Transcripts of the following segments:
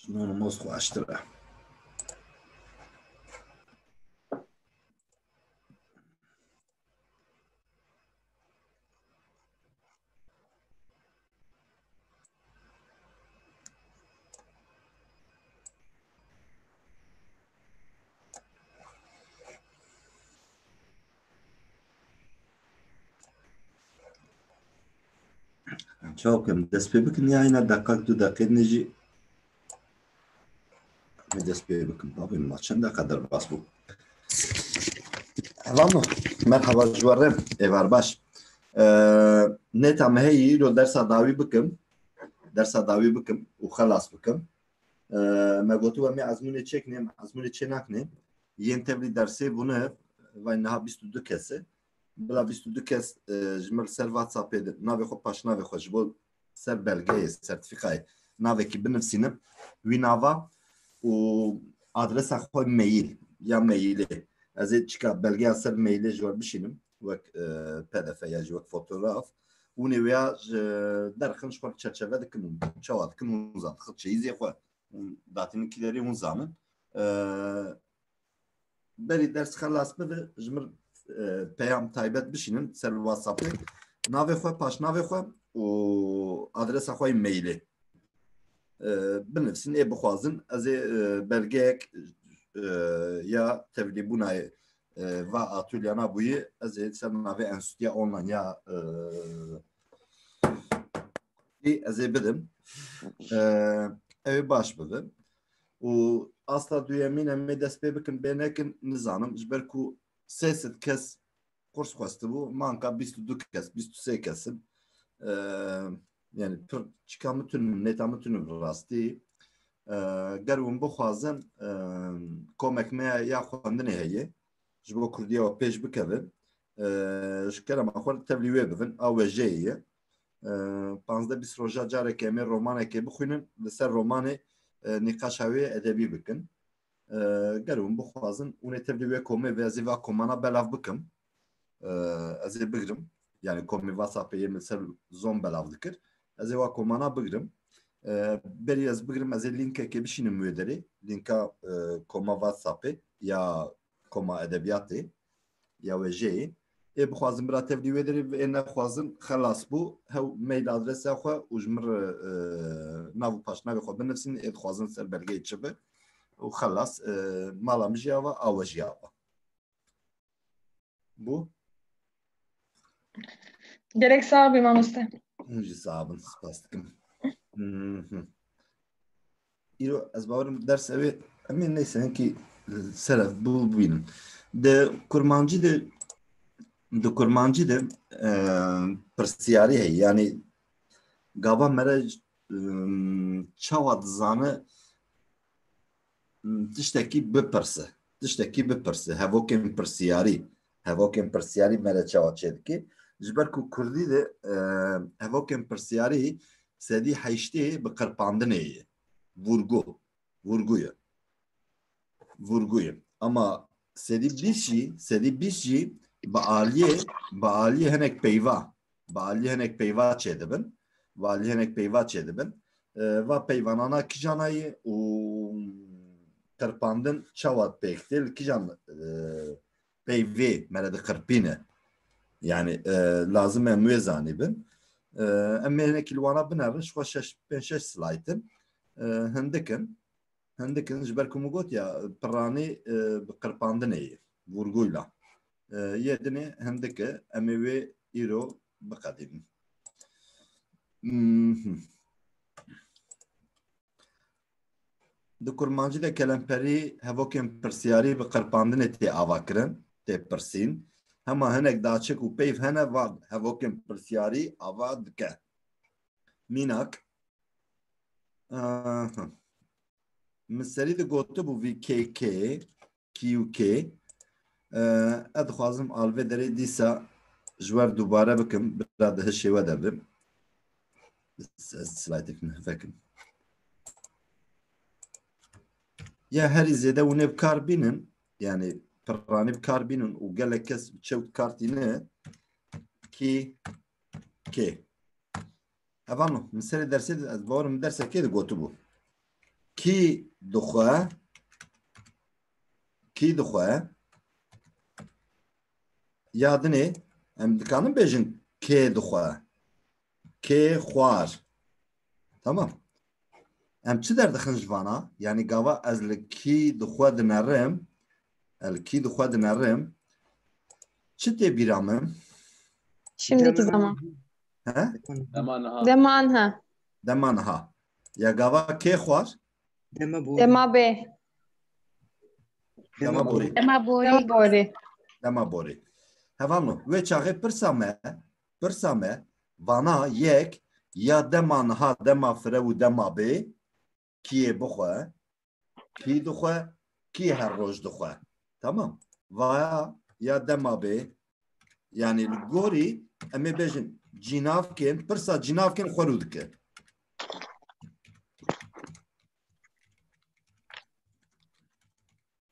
Şunu Moskova açtıra. Çok hem despê bikin yayına dakika du dakika neci despê bikin abi maçın kadar bas bu. Tamam. Merhaba juarem evar baş. Ne tam heyi lo dersa davi bikim. Dersa davi bikim u xalas bikim. Me gotu em azmune çeknem, azmune çenaknem. Yeni tevli dersi bunu ve naha 22 kese. Bila 22 kes jmel ser WhatsApp'e nave xo paş nave xo jbo ser belgeye sertifikayı nave ki binivsinim. Wî nava û adresa xwe mail ya mailê ez ê çika belgeya ser mailê ji we bişînim wek pdf ya ji wek fotoğraf û nêwiya ji derxin ji xwe çerçeve dikin û çawa dikin hûn zanin çeyîzê xwe datînekîlerî hûn zanin berî ders xelas bibe ji min peyam taybet bişînin ser WhatsApp'ê navê xwe paşnavê xwe û adresa xwe mailê binivîsin ê bixwazin ez ê belgeyek ya tevlîbûnayê va atûlyana bûyî ez ê ser navê enstitûya online ya ez ê bidim ew ê baş bibe û asta duyemîn em ê dest pê bikin bê nekin nizanim ji ber ku sê sed kes kurs xwestibû manka 22 kes 23 kesin yani pir çika mitunim nêta mitunim rastî gerwin bixwazin komek me ya xwendinê heye ji bo Kurdiya we pêş bikevin ji kerema xwe tevlî wê bibin a wêjeyê ye 15-20 roja carekê em ê romanekê bixwînin li ser romanê nîqaşa wê edebî bikin gerwin bixwazin hûn ê tevlî wê komê vê ez ê va komana belav bikim ez ê bigirim yani komê WhatsApp'ê yê min ser zom belav dikir ez ê wa komana bigirim berî ez bigirim ez ê linkekê bişînim wê derê linka koma WhatsApp'ê ya koma edebiyatê ya wêjeyê ê bixwazin bira tevlî wê derê ê nexwazin xelas bû hew mail adresa xwe û ji min nav û paşnavê xwe binivîsin ê dixwazin ser belgeyê çibe û xelas mala min jî ava a we jî ava bû Gerek sağ ol mamoste. hûn jî sağ bin spas dikim îro ez bawerim ders evê em ê neyse hinkî seref bû bînin di kurmancî de pirsiyarî heye yani gava me re çawa dizane tiştekî bipirse hevokên pirsiyarî me re çawa çê dike ji ber ku Kurdî de hevokên pirsiyarî sedî heştê bi qirpandinê ye vurgu ye ama sedî bîst jî bi aliyê hinek peyva çê dibin va peyvanana kîjana ye û qirpandin çawa pêk tê li kîjan peyvê me re diqirpîne yani lazim em wê zanîbin em ê hinekî li wana binevin ji xwe 5-6 slaytin hindikin ji ber ku min gotiya piranî bi qirpandinê ye vurguyla yê dinê hindike em ê wê îro biqedînin di kurmancî de kelemperî hevokên pirsiyarî bi qirpandinê tê avakirin tê pirsîn hema hinek daçik û peyv hene va hevokên pirsiyarî ava dike mînak min serî digotibû vî KK ez dixwazim alvê derê dîsa ji wer dubare bikim bira di hişê we de bim ez slaytek min vekim ya herî zêde hûn ê bikar bînin yani piranî bikar bînin û gelek kes çewt kartîne KK evan min serê dersê ez bawerim dersekê digotibû کی دخواه کی دخواه یادنه ام دکانم بیجن کی دخواه کی خوار tamam ام چی در دخن جوانا yani gava az li ki dixwe dinerim el ki dixwe dinerim çi tê bîra min Şimdiki zaman. he Deman ha. dema niha ya gava kê xwar Dema be. dema borî Dema bori. dema borî hevalno wê çaxê pirsa me vana yek ya dema niha dema fire û dema bê kiyê bixwe kî dixwe kî her roj dixwe tamam vaya ya dema bê yani li gorî em ê bêjin cînavkên pirsa cînavkên xwerû dike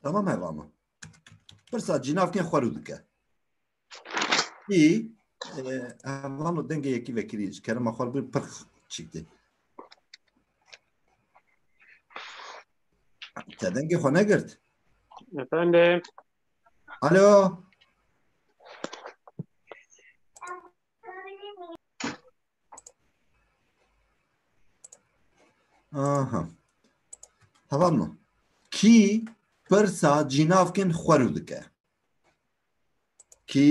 tamam hevama pirsa cînavkên xwerû dike kî hevano dengê yekî vekirî ji kerema xwe bir pir çîktî te dengê xwe negirt Efendim. alo aha hevano kî pirsa cînavkên xwerû dike kî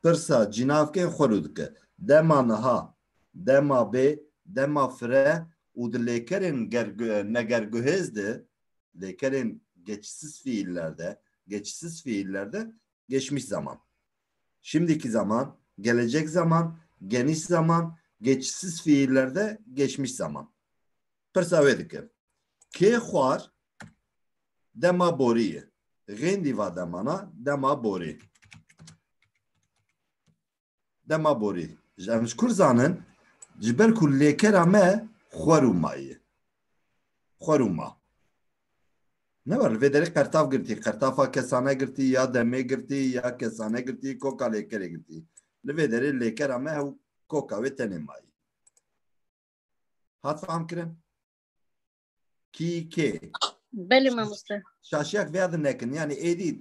pirsa cînavkên xwerû dike dema niha dema bê dema fire û di lêkerên negerguhêz de lêkerên geçişsiz fiillerde geçmiş zaman şimdiki zaman gelecek zaman geniş zaman geçişsiz fiillerde geçmiş zaman pirsa wê dike kê xwar dema borî Gêndî va demana dema borî dema borî em ji kur zanin ji ber ku lêkera me xwer û mayê xwer û ma ne var li vê derê qertav girtî qertafa kesane girtî ya demê girtî ya kesane girtî koka lêkerê girtî li vê derê lêkera me ew koka wê tenê mayî hat fehm kirin kî kê Belê mamoste. şaşiyak vêya din nekin yani êdî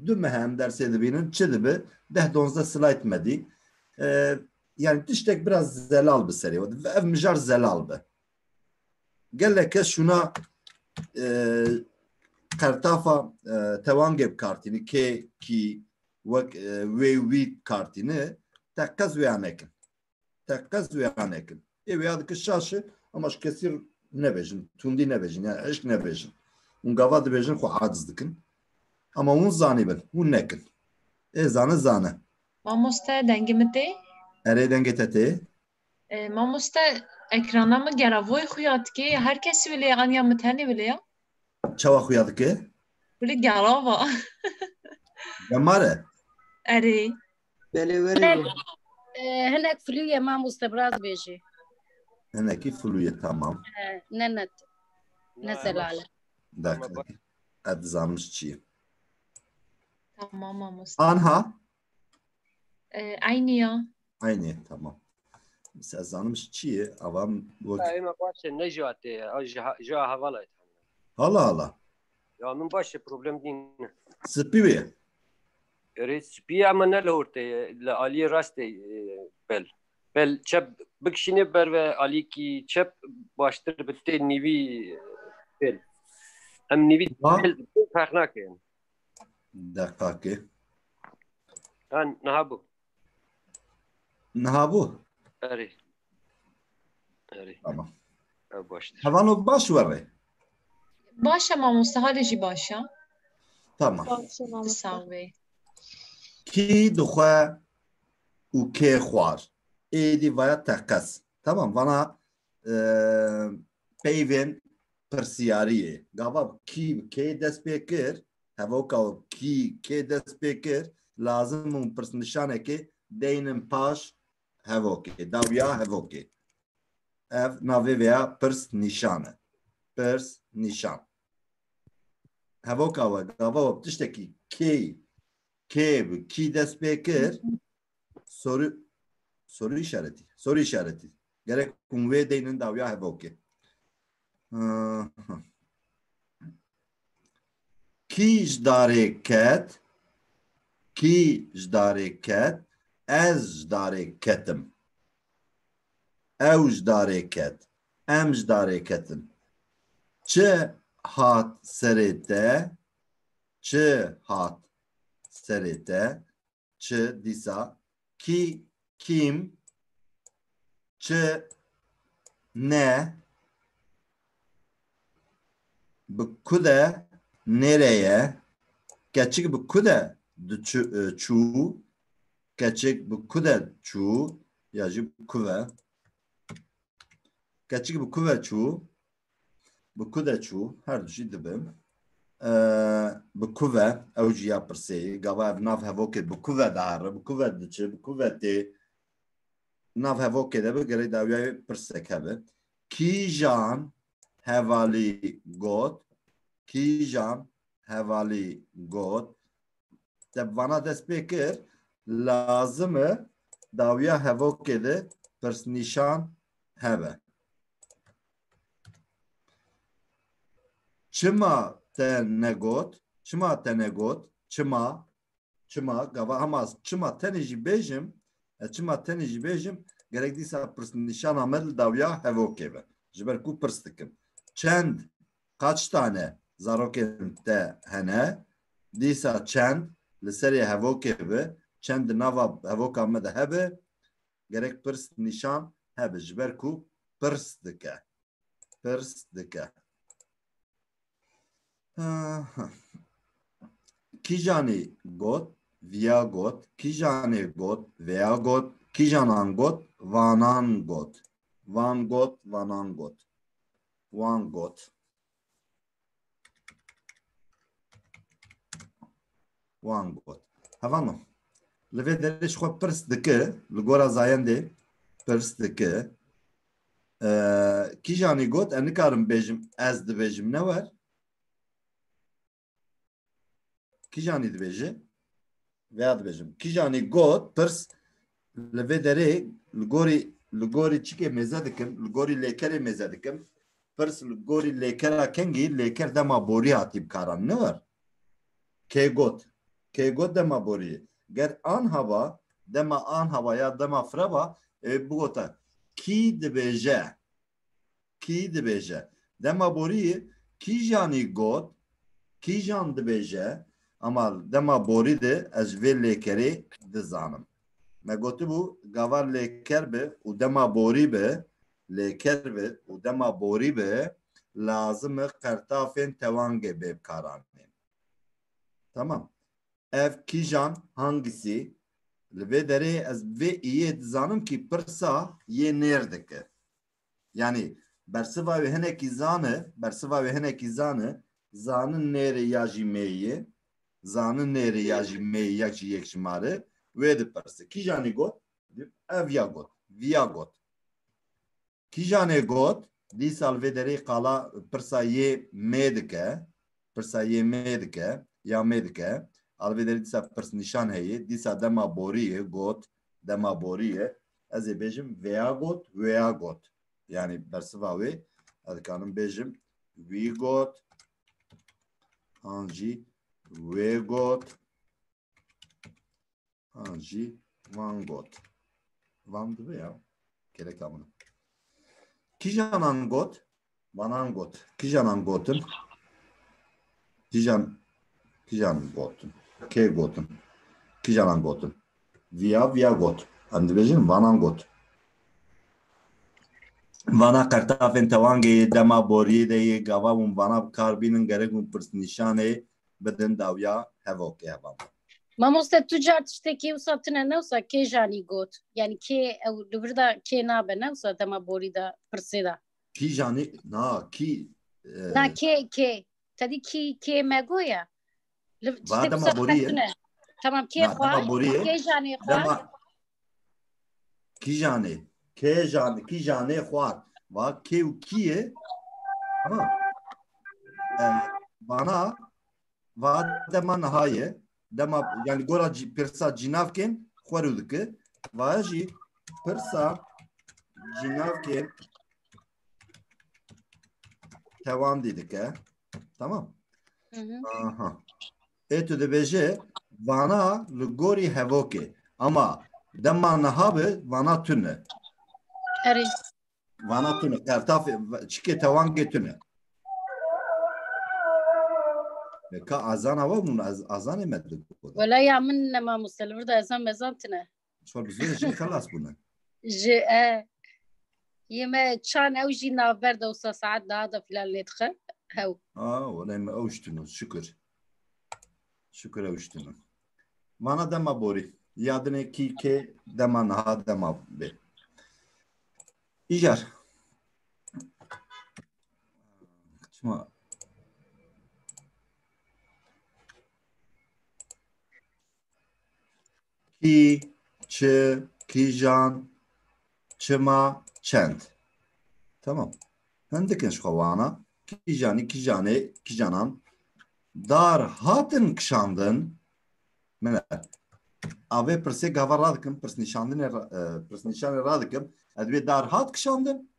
du mehem dersê dibînin çi dibe 10-12 slayt medî yani tiştek biraz zelal bi serê ve ev mijar zelal be gelek kes şuna qertafa tewangê kartînî kê kî wek wê wî kartînî teqez wêya nekin teqez wêya nekin ê wêya dike şaşi ama ji kesî nebêjin tundî nebêjin yani eşk nebêjin hûn gava dibêjin xwe aciz dikin ama hûn zanîbin hûn nekin ê zane Mamoste dengê min tê? erê dengê te tê Mamoste ekrana min geravoy xuya dikê her kesî wê lê aniya min tenê wê lê ya? çawa xuya dike Wê gerava. gemare Erê. Hinek flûye mamoste biraz bêjî. hinekî filûye tamam Nenet. Ne zelale. dakika ez dizanim çi ye Tamam mamoste. anha Ayniya. aynı tamam mesela zanım çi ye avam Eime başe ne jate ja havala hala hala ya min başe problem din spivi Res bir ama ne lorte la Ali raste bel çep bikşine ber ve Ali ki çep baştır bitti nivi bel em nivi farknak yani dakika han nahabu nahabu eri tamam baştır havano baş ver Başa mamoste halê jî baş e? tamam Sağ wê. ki dixwe û kê xwar êdî vaya teqez tamam vana peyvên pirsiyariyê gava kî kê dest pê kir hevoka kî kê dest pê kir lazim û pirsnîşanekê deynin paş hevokê dawiya hevokê ev navê veya pirs nîşan e pirs nîşan hevoka we gava we tiştekî kê kê kî dest pê kir soru işareti gerek hûn wê deynin dawiya hevokê Ki jdarê ket, ki jdarê ket, ez jdarê ketim. Ew jdarê ket, em jdarê ketin. Çi hat serê te, çi hat serê te, çi dîsa, ki kim, çi ne, bi ku de nereye, keçik bi ku de çû, keçik bi ku de çû, ya jî bi ku ve, keçik bi ku ve çû, bi ku de çû, her du jî dibin. Bi ku ve, ew jî ya pirseyê, gava ev nav hevokê bi ku ve dihare, bi ku ve diçe, bi ku ve tê, nav hevokê de bi gerê dawiyayê pirsek hebe. Kîjan hevalî got, kîjan hevalî got, te vana dest pê kir, lazim e dawiya hevokê de pirsnîşan hebe. Çima te negot, çima te negot, çima, çima, gava hamaz, çima tenê jî bêjim, çima tenê jî bêjim, gerek dîsa pirsnîşana me li dawiya hevokê be. Ji ber ku pirs dikim. Çend, kaç tane zarokên te hene, dîsa çend li serê hevokê be, çend di nava hevoka me de hebe, gerek pirs nîşan hebe, ji ber ku pirs dike. Pirs dike. Kîjanê got, viya got, kîjanê got, veya got, kîjanan got, vanan got. Van got, vanan got. Van got. Van got. Hevanım. Li vê derê ji xwe pirs dike, li gora zayendê pirs dike. Kîjanê got, em nikarim bêjim, ez dibêjim, ne wer? Kîjanê dibêje? Veya dibêjim. Kîjanê got, pirs, li vê derê li gorî çikê mêze dikim, li gorî lêkerê mêze dikim, pirs li gorî lêkera kengî, lêker dema borî hatî bikaran, ne wer? Kê got. Kê got dema borî. Ger an hava, dema an hava ya dema freba, bu gota. Kî dibêje? Kî dibêje? Dema borî, kîjanê got, kîjan dibêje, ama dema borî de ez vê lêkerê dizanim. Me gotibû gava lêker be û dema borî be, lêker be û dema borî be, lazim e qertafên tewangê bê bikaranê. Tamam. Ev kîjan hangisi? Li vê derê ez vê iyê dizanim ki pirsa yê nêr dike. Yani bersiva wê hinekî zane, bersiva wê hinekî zane, zanin nêrê ya jî mêyê, zanin nêrê ya jî mêyê yek jî yek jimare, wê dipirse. Kîjanê got? Ev ya got, viya got. Kîjanê got, dîsa li vê derê qala pirsa yê mê dike, pirsa yê mê dike, ya mê dike. Alvê dîsa pirs nîşan heye, dîsa dema borîye got, dema borîye, ez ê bêjim veya got, veya got. Yani bersiva wê, ez dikarim bêjim wî got, an jî wê got, an jî van got. Van dibe ya, gerek amına. Kîjanan got, vanan got. Kîjanan gotin, kîjan gotin. Kê gotin, kîjanan gotin, viya got, em dibêjin vanan got. Vana qertafên tewangê dema borî de yê gava hûn vana bikarbînin, gerek hûn pirsnîşanê bidin dawiya hevokê hevan. Mamoste tu car tiştekî wisa tune ne wisa kê janî got? Yani kê ew li vir da kê nabe ne wisa dema borî da pirsê da? Kîjanê, na kî Na kê. Tedî kê me goya? va dema borî ye. Tamam kê Na xwar, dema borî ye. kê janê xwar. Dema kîjanê, kîjanê xwar. Va kê û kî ye? Tamam. Vana va dema niha ye. Dema yani gora pirsa cînavkên xwer dike. Va jî pirsa cînavkên tewandî dike. Tamam. Aha. Tu dibêje vana li gorî hevokê ama dema niha bi vana tune. Erê. Vana tune qertafê çikê tewangê tune. Ka azana wa mun azanê me digoda. Wala ya min nema mustelvir da ezan mezan tine. Şol bi zû jî xelas bûne. Ji yeme çan ew jî navber de wisa saet daha da filan lê dixe. Hew. Wala me ew ji tune şükür. Şükür ew ji tune. Vana dema borî. Yadinê kîkê dema niha dema bê. İjar. Çima Ki, çi, kîjan, çima, çend. Tamam. Hindikin ji xwewana. Kîjanî, kîjanê, kîjanan. Dar hatin kişandin. Mine. Avê pirsê gava radikim, pirsnîşanê radikim. Ez bê dar hat kişandin.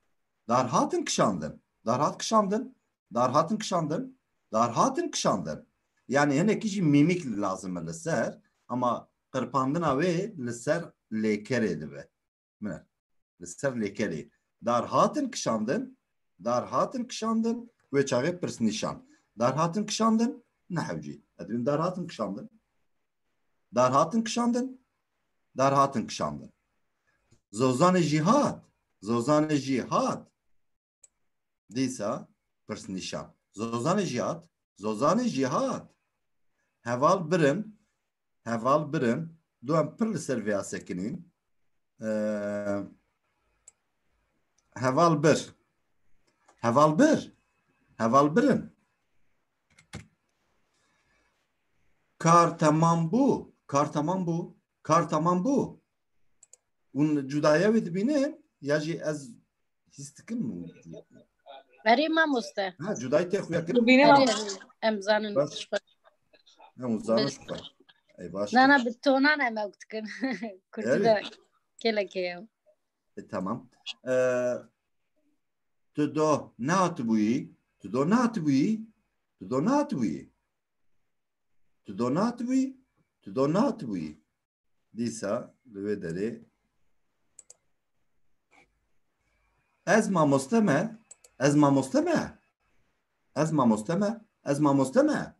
Dar hatin kişandin. Dar hat kişandin. Dar hatin kişandin. Dar hatin kişandin. Yani hinekî jî mîmîk lazim e li ser ama qirpandina wê li ser lêkerê dibe. Mine. Li ser lêkerê. Dar hatin kişandin. Dar hatin kişandin. Wê çavê pirsnîşan. Dar hatin kişandin. Nehewcî. Ez bîm dar hatin kişandin. Dar hatin kişandin. Dar hatin kişandin. Zozanê jî hat. Zozanê jî hat. Dîsa pirsnîşan. Zozanê jî hat. Zozanê jî hat. Heval birin. Heval birin. Du em pir li ser vêya sekinîn. Heval bir. Heval bir. Heval birin. Kar tamam bû. Kar tamam bû. Kar tamam bû. Un cudaya wê dibînin ya jî ez hîs dikim. Erê mamoste. Ha cudayê tê xuya kirin. Em zanin. Baş. Hem uzanı şu kadar. Ey baş. Nana bi tonan em ew dikin. Kurdî da gelekê ew. Tamam. Tu do natibûyî. Tu do natibûyî. Tu do natibûyî. Tu do natibûyî. Tu do natibûyî. Dîsa li wê derê ez mamoste me. Ez mamoste me. Ez mamoste me. Ez mamoste me.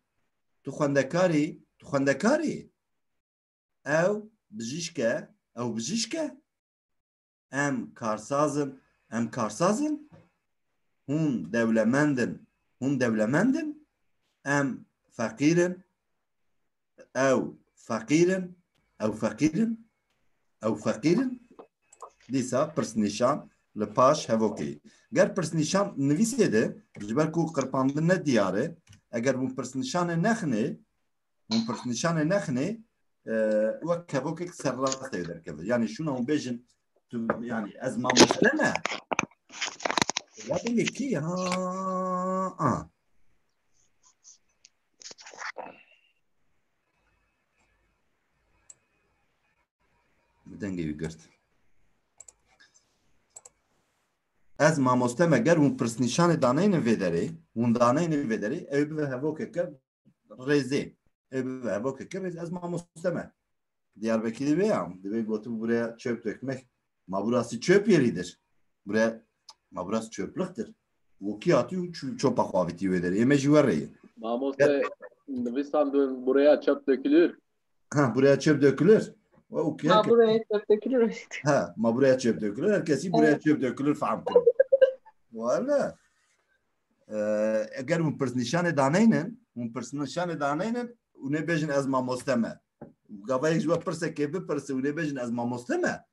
Tu xwendekarî. Tu xwendekarî. Ew bijîşke. Ew bijîşke. Em karsazin. Em karsazin. Hûn dewlemendin. Hûn dewlemendin. Em feqîrin. Ew feqîrin. Ew feqîrin. Ew feqîrin. Dîsa pirsnîşan li paş hevokê. Ger pirsnîşan nivîsê de ji ber ku qirpandin ne diyar e, eger hûn pirsnîşanê nexîne, hûn pirsnîşanê nexîne wek hevokek serrastê derkeve. Yani şuna hûn bêjin yani ez mamoste me. Ya dengê kî ha. Dengê wî girt. Ez mamoste me ger hûn pirsnîşanê daneynin vê derê, hûn daneynin vê derê, ew bibe hevokeke rêzê. Ew bibe hevokeke rêz ez mamoste me. Diyarbekir'de vê ya, divê gotu buraya çöp dökmek. Ma burası çöp yeridir. Buraya, ma burası çöplüktür. Wekî hatî çöpa xwavîtî wê derê. Ême jî wereyê. Mamoste Nivîsandin buraya çöp dökülür. Ha, buraya çöp dökülür. Ha buraya çöp dökülür. Ha, ma buraya çöp dökülür. Herkesi buraya çöp dökülür fahm kırın. Valla. Eğer hûn pirsnîşanê daneynin, hûn pirsnîşanê daneynin, hûn ê bêjin ez mamoste me. Gavayek ji we pirsekê bipirse hûn ê bêjin ez mamoste me.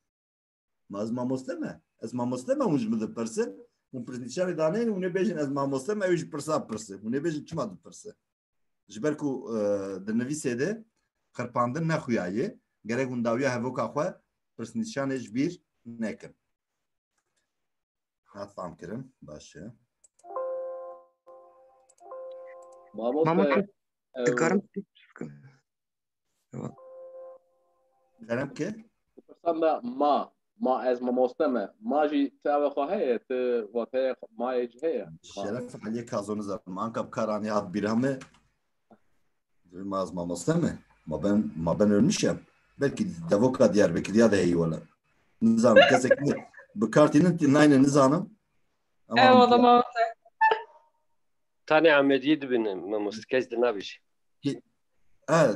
Ma ez mamoste me. Ez mamoste me hûn ji min dipirsin. Hûn pirsnîşanê daneynin, hûn ê bêjin ez mamoste me, ew jî pirsa pirse. Hûn ê bêjin çima dipirse. Ji ber ku di nivîsê de qirpandin nexuyayê, gerek hûn dawiya hevoka xwe pirsnîşanê ji bîr nekin. Hat fam kirin. Baş e. Mamoste Dikarim Derem ki? pirsan me ma ez mamoste me. Ma jî tev xwe heye, tu vateye mayê jî heye. Şeref Aliye kazonu zaten. Ankap karanî hat bîra me. Az mamosta mı? Ma ben ölmüşüm. Belki devoka Diyarbakır'ya da iyi valla. Nizam kesek bu kartinin tinayne nizanım. Eyvallah mamosta. Tane Ahmediye dibin mamost kes de nabiş.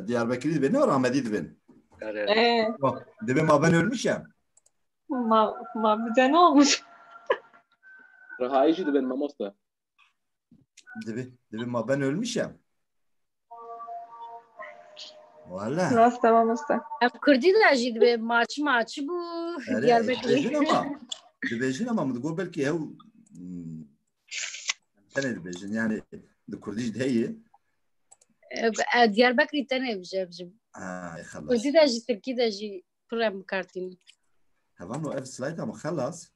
Diyarbakır'da beni var Ahmet'iydi beni. Bak dibe ma ben ölmüşüm. Ma bize ne olmuş? Rehayişi de ben mamosta. Dibe ma ben ölmüşüm. Valla. Rasta mamosta. Kurdi da jid be maçı bu Diyarbakır. Dibejin ama mı go belki ev tane dibejin yani de Kurdiş deyi. Diyarbakır tane evcim. خلاص. Kurdi da jid Türkiye da jid program kartini. Havan o ev slayt ama خلاص.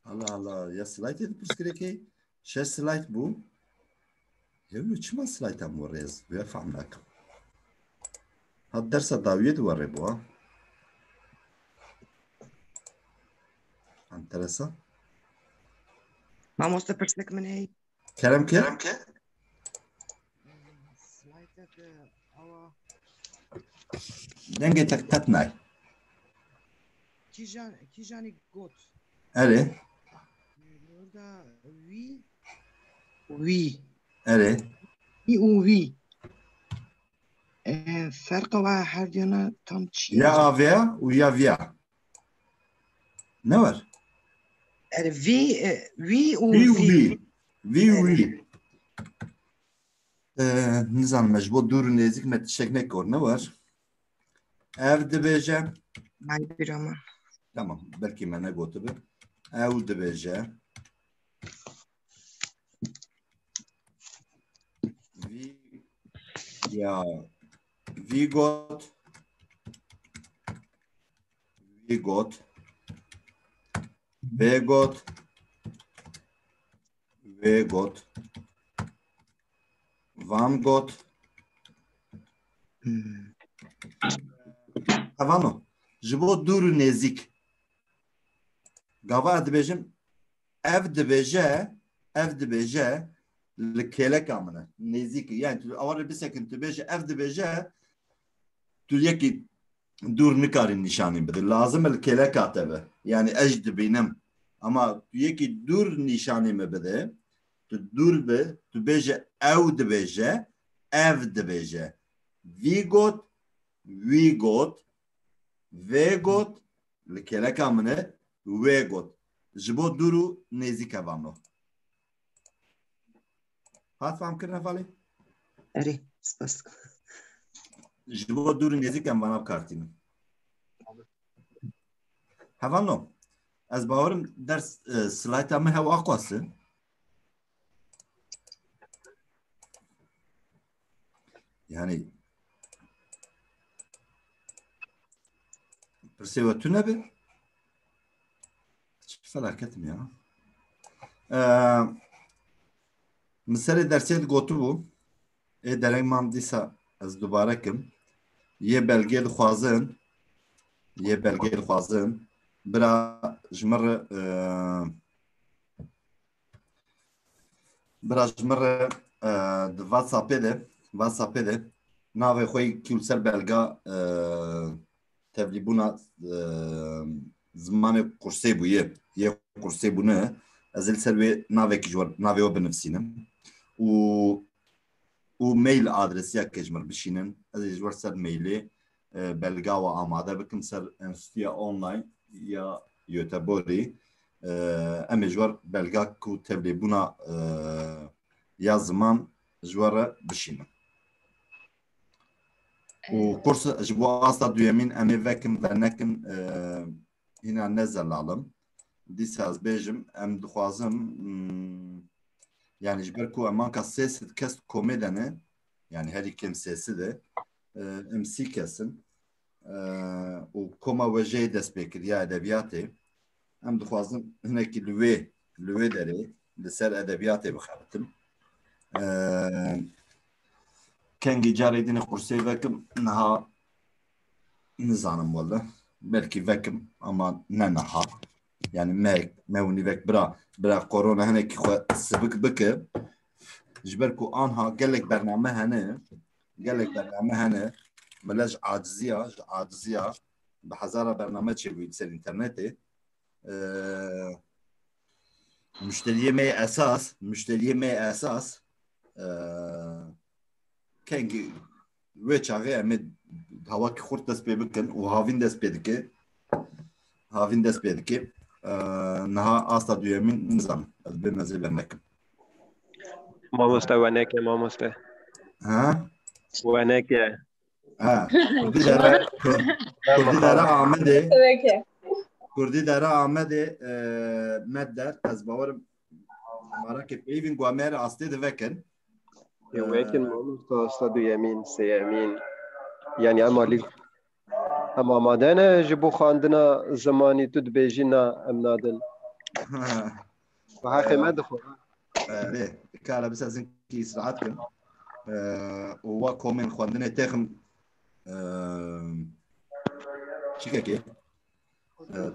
Allah ya slayt edip püsküreki. Şey slayt bu. Ya çima slayt am varız. Ve fahmlak. Had dersa daviye duvarı bu ha. Enteresan. Mamosta persnek من هي Kerem ke? سلايتك أوا Denge tek tatnay. كيجاني قوت Ere. orada وي Ere. وي فرق واحد yana tam çiğ. Ya avya u ya vya. Ne var? Yani vi Vi. Nizam mecbur durun nezik met şeknek kor ne var? Ev dibece. May bir ama. Tamam belki mene gotu bir. Ev dibece. Vi ya vi got Van got Havano Jibo duru nezik Gava dibejim ev dibeje Lekele kamına nezik yani avar bir sekin dibeje ev dibeje tu yeki dur nikarin nişanı bide lazım lekele katebe yani ecd benim ama yeki dur nişanı mı bide tu dur be tu beje ev dibeje ev dibeje we got lekele kamına we got jibo duru nezik avamno hat fam kirna fali Eri spas. jibo duru nezik am vanav kartini havano az bavarım ders slayta me hava aqwası yani persevatuna be hiç felaketim ya Mesela derset gotu bu. Derek mam disa az dubarekim. Ye belge xwazin. Bira jmir de WhatsApp'e de nave xwe külser belga tevlibuna zamanı kursê bûye. Ye kursê bûne ez li ser wê navekî ji navê we binivîsim. û mail adresiyekê ji min bişînin ez ê ji wer ser mailê belga we amade bikim ser enstitûya online ya Göteborgê em ê ji wer belga ku tevlîbûna ya ziman ji wer re bişînin û kurs ji bo asta duyemîn em ê vekim ve nekin hîna nezelalım dîsa ez bêjim em dixwazim yani ji ber ku eman ka sê kes komêdene yani herî kim sêsî de em sî kesin û koma we jê dest pêkiriya edebiyatê em dixwazim hinekî li wê derê li ser edebiyatê bixebitim kengî carê dînê kursê vekim niha nizanim wala belkî vekim ama ne niha yani me hûnî vek bira korona hinekî xwe sibik bike جبركو آنها قالك برنامج هنا ملاج عاجزية بحزارة برنامج شي بيتصير إنترنتي مشتريه مي أساس كان ويتش عغي عمد هواك خورت دست بيبكن وهافين دست بيدكي نها أصلا دويمين نظام البيم زي برنكم مامۆستا مامۆستا ها وانەکە كردي دارا آمده مدر از باورم مراكب ايفين قوامير عصدي دفكن ولكن مامۆستا ئەستا دوویەمین سێیەمین یعنی ئەم ئامادەنە ji بۆ خواندنا زمانی تو dibêjî na em nadin bi heqê me dixwe ليه كارا بس ازن كي سرعتكم وواكو من خواندنا تاخم شيكاكي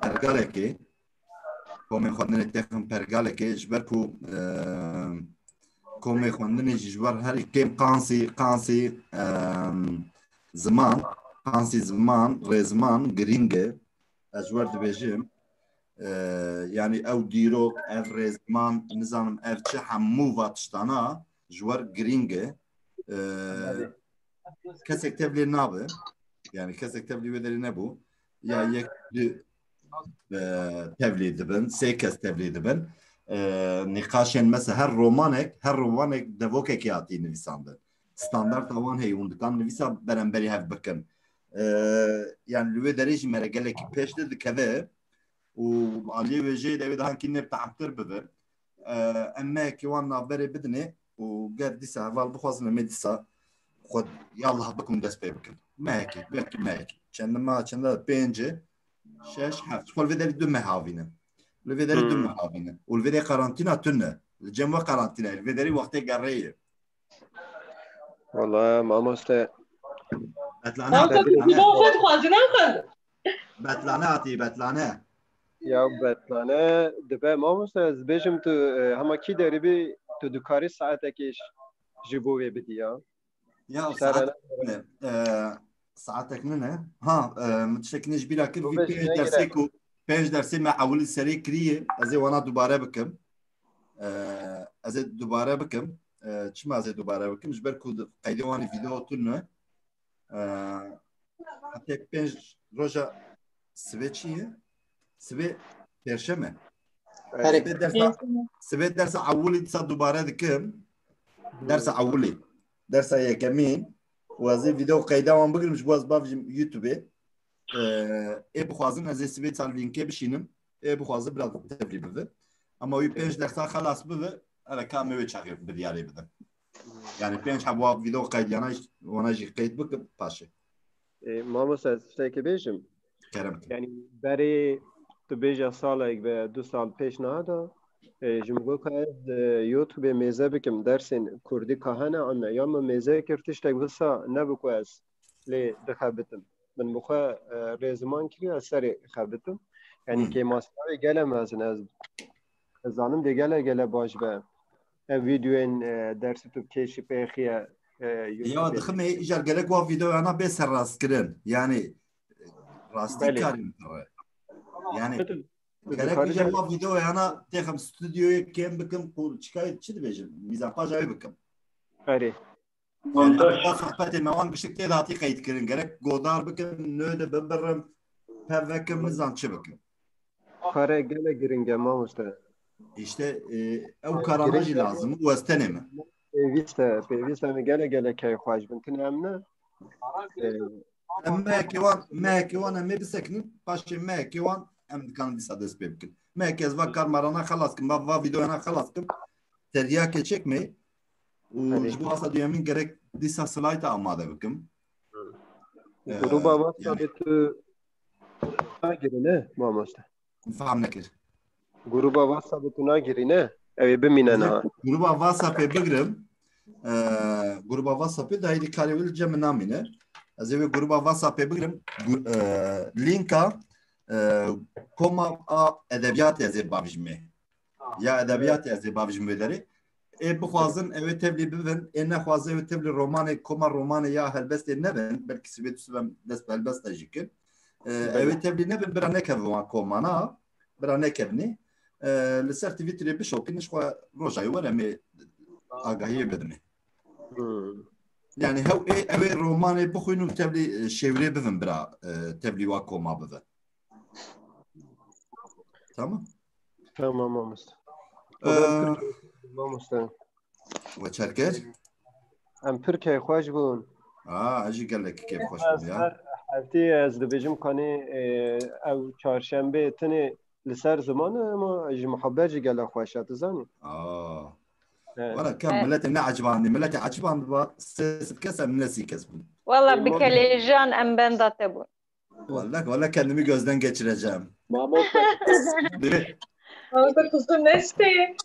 pergalekê komê xwendinê têxin pergalekê ji ber ku komê xwendinê jî ji ber herî kêm qansî ziman rêziman giring e ez ji wer dibêjim yani ew dîrok ev rêziman nizanim ev çi hemû va tiştana ji wer giring e kesek tevlî nabe yani kesek tevlî wê derî nebû ya yek tevlî dibin sê kes tevlî dibin nîqaşên mesela her romanek devokekî hatî nivîsandin standarta wan heye hûn dikan nivîsa beremberî hev bikin yani li wê derê jî me re gelekî pêş de dikeve û aliyê wê jê devê de hankî nebteemtir bibe em mehekî wan navberê bidinê û ger dîsa heval bixwazin em ê dîsa xwe yallah bikim dest pê bikin mehekî belkî mehekî çendima pêncî شش هفت خو الفيديو دو مهاوينه الفيديو دو مهاوينه والفيديو قرنطينه تنه الجمع قرنطينه الفيديو وقت قريه والله مامۆستا بتلانه ya betlane dibe mamoste ez bêjim tu hema kî deribî tu dikarî saetekê ji bo wê bidî ya ساعتك منه ها متشكلش بلا كل في بيج درسي مع اول سري كريه ازي وانا دوباره بكم ازي دوباره بكم چما ازي دوباره بكم جبر كود قيدواني فيديو تونه حتى بيج روجا سويتشيه سوي perşeme سوي درس اولي دوباره دكم درس اولي درس يكمين وازي فيديو قيدا وان بقول مش باز بافجم يوتيوب بخوازن از سويت سالفينكي بشينم بخوازن بلا تبريب بده اما وي بيج درسا خلاص بده انا كامل ويتشاغي بدياري بده يعني بيج حبوا فيديو قيد انا وانا جي قيد بك باشا مامۆستا شتێکی بێژم yani berê tu bêje salek ve 2 sal pêş nehata ji min got ez YouTubeê mêze bikim dersên Kurdî ka hene an ya min mêze kir tiştek wisa nebi ku ez lê dixebitim min bi xwe rêziman kiriye ez serê xebitim yani kêmasnavê gele mezin ez zanim dê gele baş be ev vîdyoên dersê tu kêşî pêxiye ya dixime îjar gelek wa vîdyoyana bê serrastkirin yani rastî karî yani gerek bir cevap video yana tekam stüdyoya kem bikim kur çıkayıp çi dibêjim mîzapaja wê bikim erê sohbetê me wan bişikê de hatî qeyd kirin gerek godar bikim nû de bibirim pevvekim nizan çi bikim kare gele giring e mamoste işte ew karana jî lazim û ez tenê me pêwîst em gele keyxwaş bin tune em ne em mehekê wan em ê bisekinin paşê mehekê wan em dikan dîsa dest pê bikin mehekê ez va karmarana xelas kim va vîdyoyana xelas kim teryakê çekmê û ji bo asa duyemîn gerek dîsa slayta amade bikim gruba WhatsAppê tu nagirî ne mamoste feham nekir gruba WhatsAppê tu nagirî ne ew ê bimîne niha gruba WhatsAppê bigirim gruba WhatsAppê de hêdî karê wî li cem min namîne ez ê wê gruba WhatsAppê bigirim linka koma edebiyat ez ê bavijmê ya edebiyat ez ê bavijim wê derê بخوازن اوه تبلی ببین نه خوازه اوه تبلی رومانه کما رومانه یا هلبست نبین بلکه سویت سوام دست هلبست اجیکن اوه تبلی نبین برانه که وان کمانا برانه کبنی لسر تیوی تری بشوکنش خو روجای ورمی آگاهی بدنی يعني هو اوه رومانه بخوینو تبلی شوری ببین برا تبلی وا کما ببین تمام تمام مامست مامست وتشاركت ام تركيا خوش بون اجي قال لك كيف خوش بون يا هفتي از دبیجم کنی او چهارشنبه تنی لسر زمان ما اجي محبه جي قال خوشات زاني ولا كم ملتي نعجباني ملتي عجبان با ست كسر نسي كسبون Valla bir kelejan en ben de bu. Valla kendimi gözden geçireceğim. Mamosta. Mamosta kuzum ne isteyin?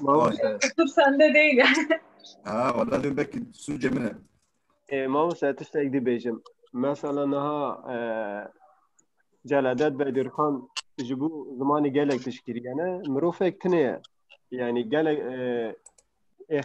Mamosta. Kusur sende değil yani. Valla diyorum belki su cemine. Mamosta tiştek dibêjim. Mesela naha Celadet Bedirkan ji bu zamanı gelek tişkiriyene mirovek tune yani gelek